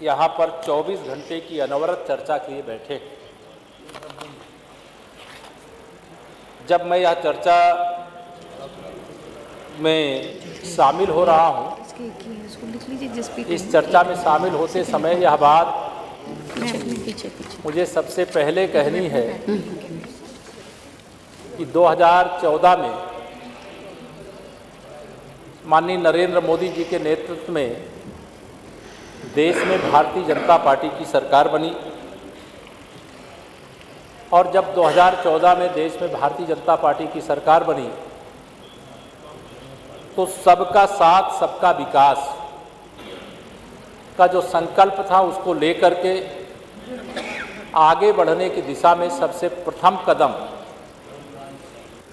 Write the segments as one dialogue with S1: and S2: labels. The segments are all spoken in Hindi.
S1: यहाँ पर 24 घंटे की अनवरत चर्चा के लिए बैठे। जब मैं यह चर्चा में शामिल हो रहा हूँ, इस चर्चा में शामिल होते समय यह बात मुझे सबसे पहले कहनी है कि 2014 में माननीय नरेंद्र मोदी जी के नेतृत्व में देश में भारतीय जनता पार्टी की सरकार बनी और जब 2014 में देश में भारतीय जनता पार्टी की सरकार बनी तो सबका साथ सबका विकास का जो संकल्प था उसको लेकर के आगे बढ़ने की दिशा में सबसे प्रथम कदम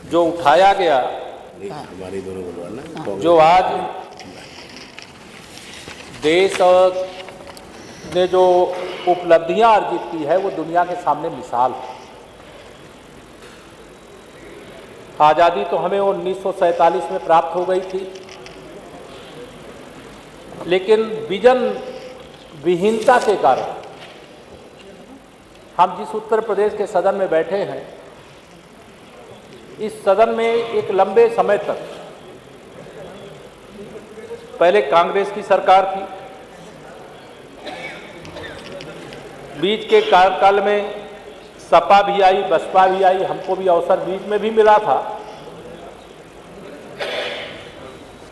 S1: जो उठाया गया, जो आज देश ने जो उपलब्धियां अर्जित की है वो दुनिया के सामने मिसाल है। आज़ादी तो हमें 1947 में प्राप्त हो गई थी, लेकिन विजन विहीनता के कारण हम जिस उत्तर प्रदेश के सदन में बैठे हैं, इस सदन में एक लंबे समय तक पहले कांग्रेस की सरकार थी, बीच के कार्यकाल में सपा भी आई, बसपा भी आई, हमको भी अवसर बीच में भी मिला था,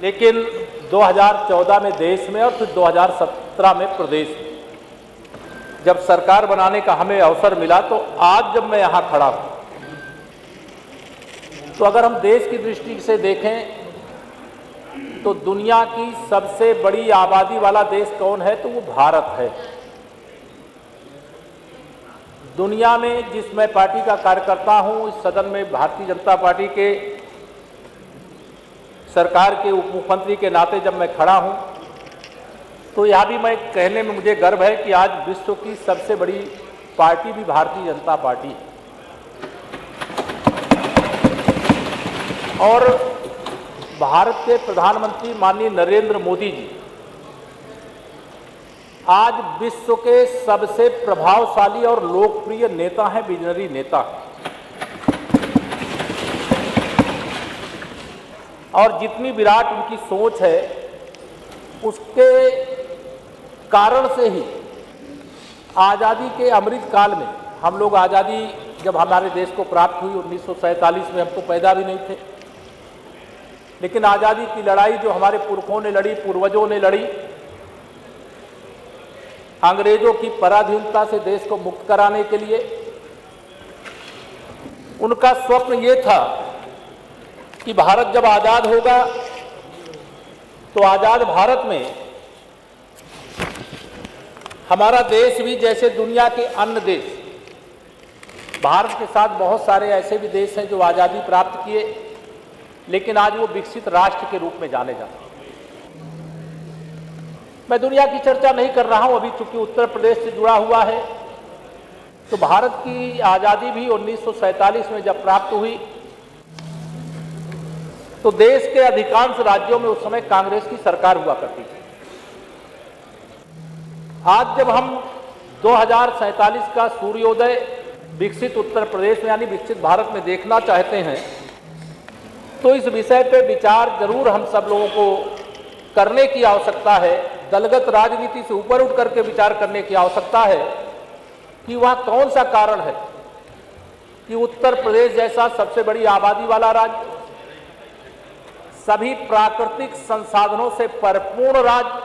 S1: लेकिन 2014 में देश में और फिर 2017 में प्रदेश में जब सरकार बनाने का हमें अवसर मिला, तो आज जब मैं यहाँ खड़ा हूँ तो अगर हम देश की दृष्टि से देखें तो दुनिया की सबसे बड़ी आबादी वाला देश कौन है, तो वो भारत है। दुनिया में जिस मैं पार्टी का कार्यकर्ता हूँ, इस सदन में भारतीय जनता पार्टी के सरकार के उप मुख्यमंत्री के नाते जब मैं खड़ा हूँ तो यह भी मैं कहने में मुझे गर्व है कि आज विश्व की सबसे बड़ी पार्टी भी भारतीय जनता पार्टी है। और भारत के प्रधानमंत्री माननीय नरेंद्र मोदी जी आज विश्व के सबसे प्रभावशाली और लोकप्रिय नेता हैं, विजनरी नेता। और जितनी विराट उनकी सोच है, उसके कारण से ही आज़ादी के अमृत काल में हम लोग, आज़ादी जब हमारे देश को प्राप्त हुई 1947 में, हम तो पैदा भी नहीं थे, लेकिन आज़ादी की लड़ाई जो हमारे पुरखों ने लड़ी, पूर्वजों ने लड़ी, अंग्रेजों की पराधीनता से देश को मुक्त कराने के लिए, उनका स्वप्न ये था कि भारत जब आज़ाद होगा तो आज़ाद भारत में हमारा देश भी जैसे दुनिया के अन्य देश, भारत के साथ बहुत सारे ऐसे भी देश हैं जो आज़ादी प्राप्त किए लेकिन आज वो विकसित राष्ट्र के रूप में जाने जाते हैं। मैं दुनिया की चर्चा नहीं कर रहा हूं अभी, चूंकि उत्तर प्रदेश से जुड़ा हुआ है, तो भारत की आज़ादी भी 1947 में जब प्राप्त हुई तो देश के अधिकांश राज्यों में उस समय कांग्रेस की सरकार हुआ करती थी। आज जब हम 2047 का सूर्योदय विकसित उत्तर प्रदेश में यानी विकसित भारत में देखना चाहते हैं, तो इस विषय पे विचार जरूर हम सब लोगों को करने की आवश्यकता है। दलगत राजनीति से ऊपर उठ करके विचार करने की आवश्यकता है कि वह कौन सा कारण है कि उत्तर प्रदेश जैसा सबसे बड़ी आबादी वाला राज्य, सभी प्राकृतिक संसाधनों से परिपूर्ण राज्य,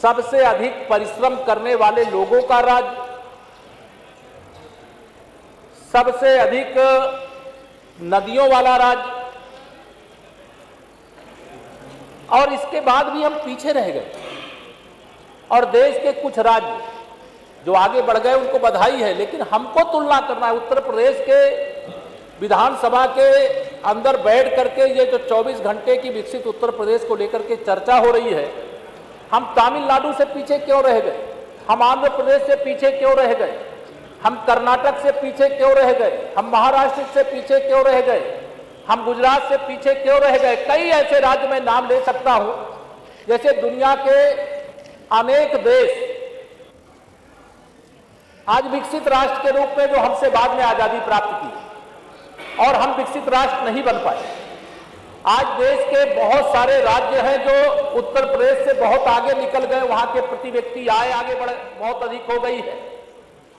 S1: सबसे अधिक परिश्रम करने वाले लोगों का राज्य, सबसे अधिक नदियों वाला राज्य, और इसके बाद भी हम पीछे रह गए। और देश के कुछ राज्य जो आगे बढ़ गए उनको बधाई है, लेकिन हमको तुलना करना है उत्तर प्रदेश के विधानसभा के अंदर बैठ करके ये जो 24 घंटे की विकसित उत्तर प्रदेश को लेकर के चर्चा हो रही है, हम तमिलनाडु से पीछे क्यों रह गए, हम आंध्र प्रदेश से पीछे क्यों रह गए, हम कर्नाटक से पीछे क्यों रह गए, हम महाराष्ट्र से पीछे क्यों रह गए, हम गुजरात से पीछे क्यों रह गए। कई ऐसे राज्य में नाम ले सकता हूं जैसे दुनिया के अनेक देश आज विकसित राष्ट्र के रूप में जो हमसे बाद में आजादी प्राप्त की और हम विकसित राष्ट्र नहीं बन पाए। आज देश के बहुत सारे राज्य हैं जो उत्तर प्रदेश से बहुत आगे निकल गए, वहां के प्रति व्यक्ति आय आगे बढ़ बहुत अधिक हो गई है।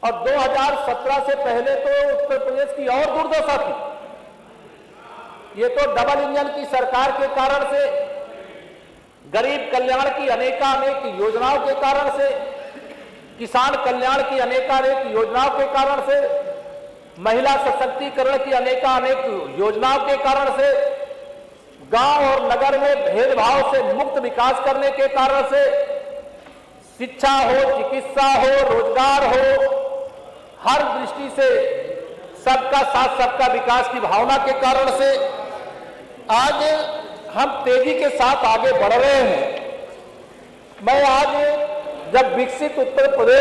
S1: और 2017 से पहले तो उत्तर प्रदेश की और दुर्दशा थी। ये तो डबल इंजन की सरकार के कारण से, गरीब कल्याण की अनेकानेक योजनाओं के कारण से, किसान कल्याण की अनेकानेक योजनाओं के कारण से, महिला सशक्तिकरण की अनेकानेक योजनाओं के कारण से, गांव और नगर में भेदभाव से मुक्त विकास करने के कारण से, शिक्षा हो, चिकित्सा हो, रोजगार हो, हर दृष्टि से सबका साथ सबका विकास की भावना के कारण से आज हम तेजी के साथ आगे बढ़ रहे हैं। मैं आज जब विकसित उत्तर प्रदेश